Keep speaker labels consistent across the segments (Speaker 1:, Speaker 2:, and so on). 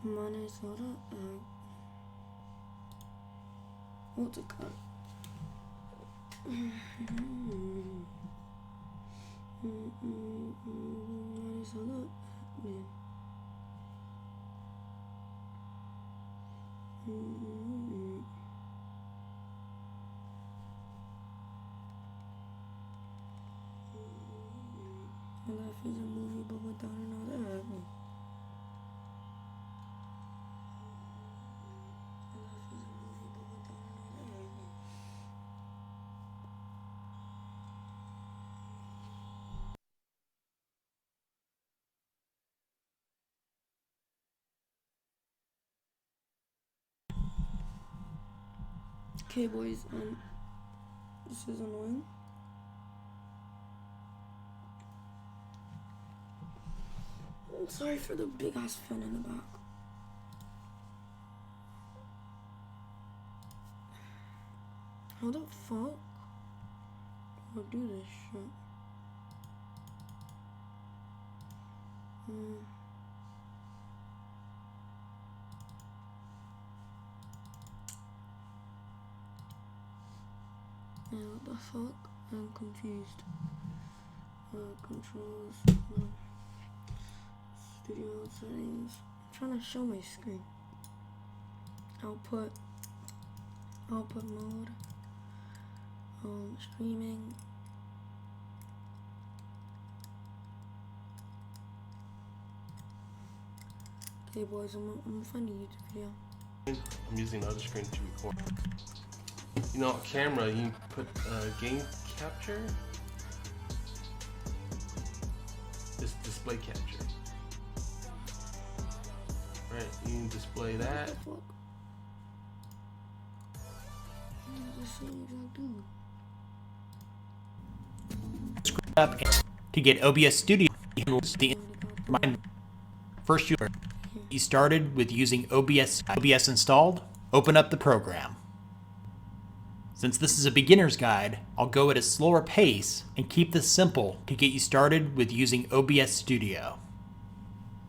Speaker 1: Minnesota. What's it called? Minnesota. Man. Life is a movie, but without another acting. Life is a movie, but without another acting. Okay, boys. This is annoying. I'm sorry for the big ass fan in the back. How the fuck do I do this shit? Yeah, what the fuck? I'm confused. Controls. No. Studio settings. I'm trying to show my screen. Output mode. Streaming. Okay, boys, I'm gonna find a YouTube video.
Speaker 2: I'm using the other screen to record. You know, camera, you put game capture. This display capture. Right, you can display that.
Speaker 1: What the fuck?
Speaker 3: Up to get OBS Studio. First, you started with using OBS installed. Open up the program. Since this is a beginner's guide, I'll go at a slower pace and keep this simple to get you started with using OBS Studio.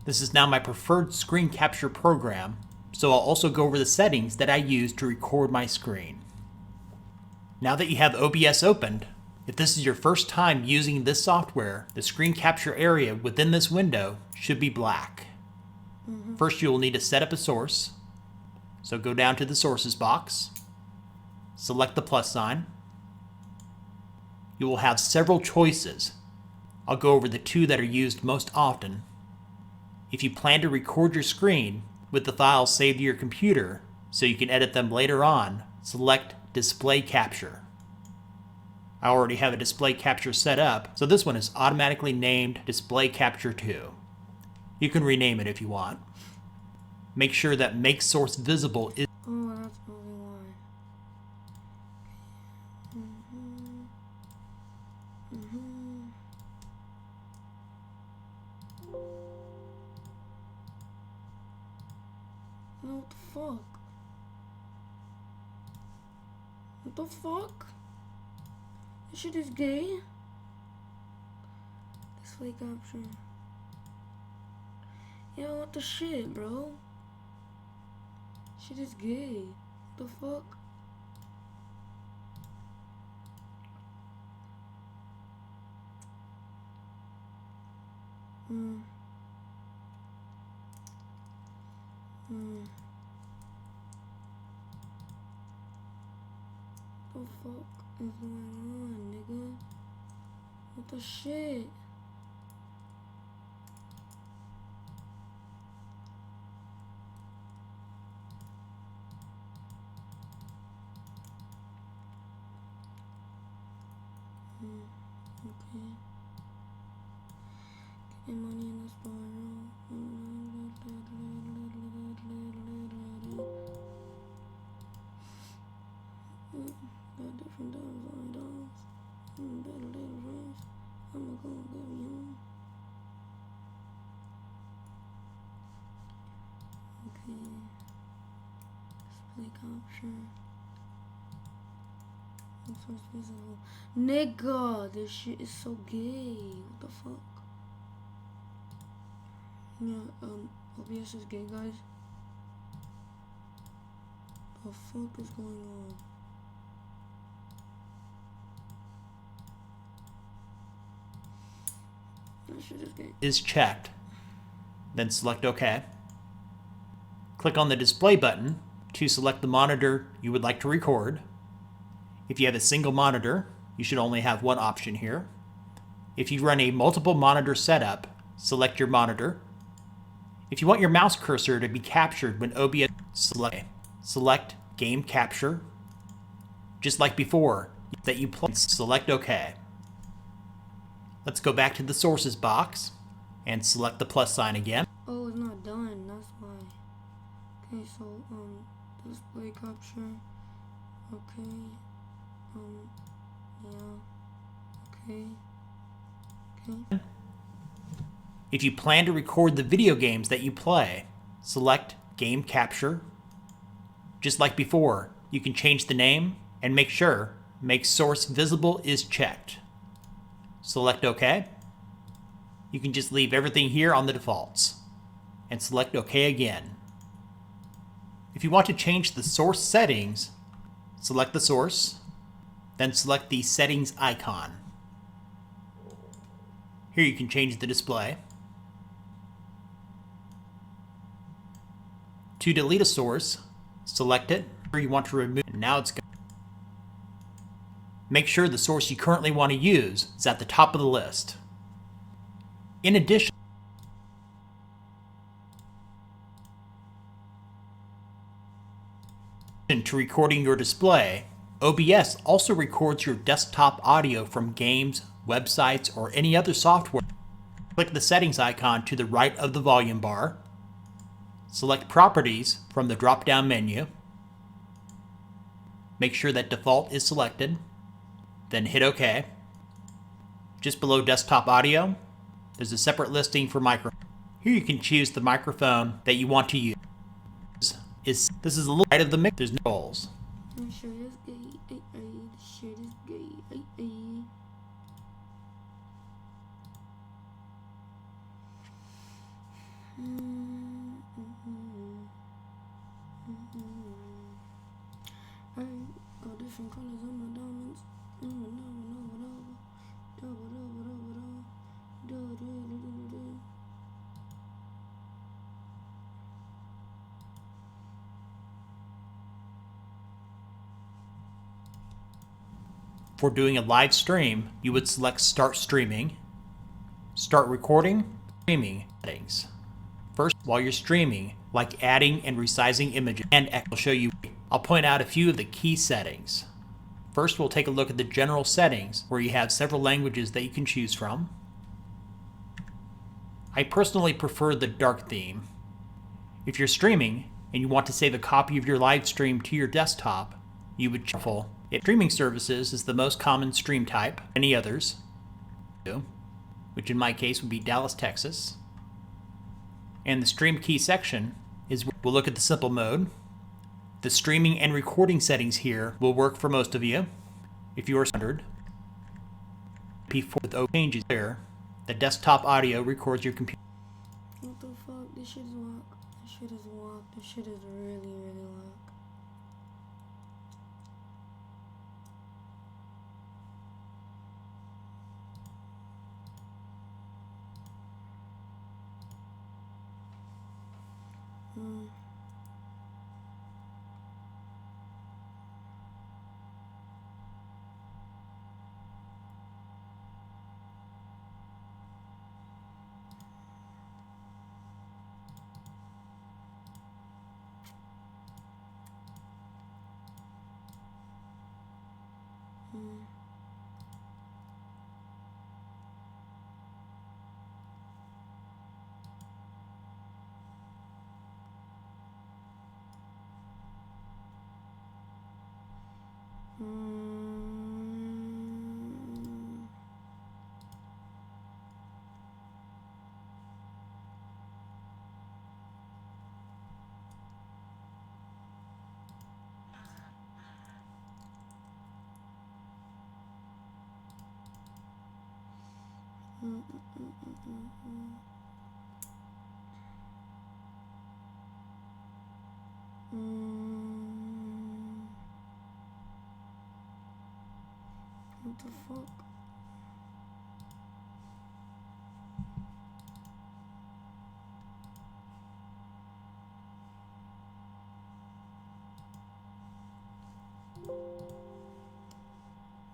Speaker 3: This is now my preferred screen capture program, so I'll also go over the settings that I use to record my screen. Now that you have OBS opened, if this is your first time using this software, the screen capture area within this window should be black. First, you will need to set up a source. So go down to the sources box, select the plus sign. You will have several choices. I'll go over the two that are used most often. If you plan to record your screen with the files saved to your computer so you can edit them later on, select Display Capture. I already have a display capture set up, so this one is automatically named Display Capture 2. You can rename it if you want. Make sure that Make Source Visible is...
Speaker 1: Oh, that's probably why. No, what the fuck? What the fuck? This shit is gay. Display capture. Yo, what the shit, bro? Shit is gay. What the fuck? What the fuck is going on, nigga? What the shit? Okay. Get money in this bar. Got different dollars on dollars. Better raise. I'ma go get me home. Okay. Display capture. Source visible. Nigga, this shit is so gay. What the fuck? Yeah, OBS is gay, guys. The fuck is going on? That shit is gay.
Speaker 3: Is checked. Then select OK. Click on the display button to select the monitor you would like to record. If you have a single monitor, you should only have one option here. If you run a multiple monitor setup, select your monitor. If you want your mouse cursor to be captured when OBS, select Game Capture. Just like before, that you play, select OK. Let's go back to the sources box and select the plus sign again.
Speaker 1: Oh, it's not done. That's why. Okay, so display capture. Okay. Yeah. Okay. Okay.
Speaker 3: If you plan to record the video games that you play, select Game Capture. Just like before, you can change the name and make sure Make Source Visible is checked. Select OK. You can just leave everything here on the defaults and select OK again. If you want to change the source settings, select the source, then select the settings icon. Here you can change the display. To delete a source, select it where you want to remove it. Now it's gone. Make sure the source you currently want to use is at the top of the list. In addition, to recording your display, OBS also records your desktop audio from games, websites, or any other software. Click the settings icon to the right of the volume bar. Select Properties from the drop-down menu. Make sure that Default is selected. Then hit OK. Just below Desktop Audio, there's a separate listing for microphone. Here you can choose the microphone that you want to use. This is a little right of the mix. There's no holes.
Speaker 1: This shit is gay. This shit is gay. I got different colors on my diamonds.
Speaker 3: For doing a live stream, you would select Start Streaming, Start Recording, Streaming settings. First, while you're streaming, like adding and resizing images, and I'll show you. I'll point out a few of the key settings. First, we'll take a look at the general settings, where you have several languages that you can choose from. I personally prefer the dark theme. If you're streaming and you want to save a copy of your live stream to your desktop, you would shuffle. If streaming services is the most common stream type, any others, which in my case would be Dallas, Texas. And the stream key section is, we'll look at the simple mode. The streaming and recording settings here will work for most of you. If you are standard, P4 with O changes there, the desktop audio records your computer.
Speaker 1: What the fuck? This shit is whack. This shit is whack. This shit is really, really whack. the fuck?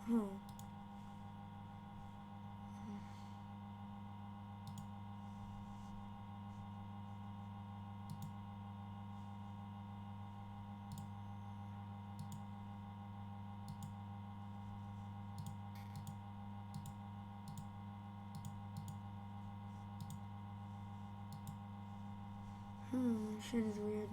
Speaker 1: Huh. Shit is weird.